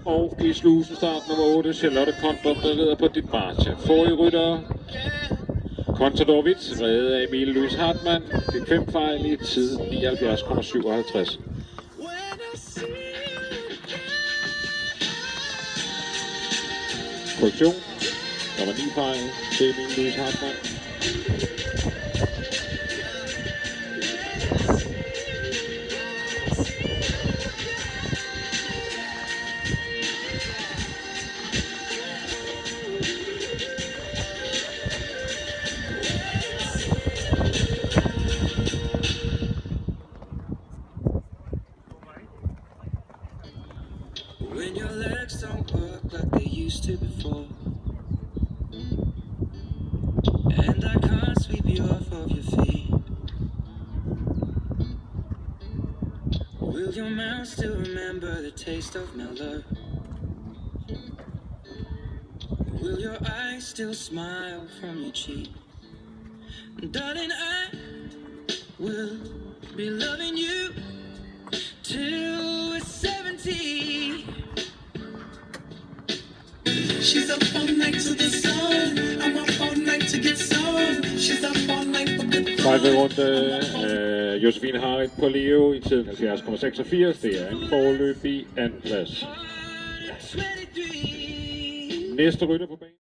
Og i slusen start nummer 8, Charlotte Kondrup, der rider på dit march. Forrige rytter, Contador-Witz, reddet af Emil Louis Hartmann, fik 5 fejl i tid 79,57. Korrektion, der var 9 fejl til Emil Louis Hartmann. When your legs don't work like they used to before, and I can't sweep you off of your feet, will your mouth still remember the taste of my love? Will your eyes still smile from your cheek? Darling, I will be loving you till we're 70. She's up all night to the sun. I'm up all night to get some. She's up all night for good. Fejlved runde, Josefine Harit på Leo i tiden 70,86. Det er en foreløbig andenplads. Næste rytter på banen.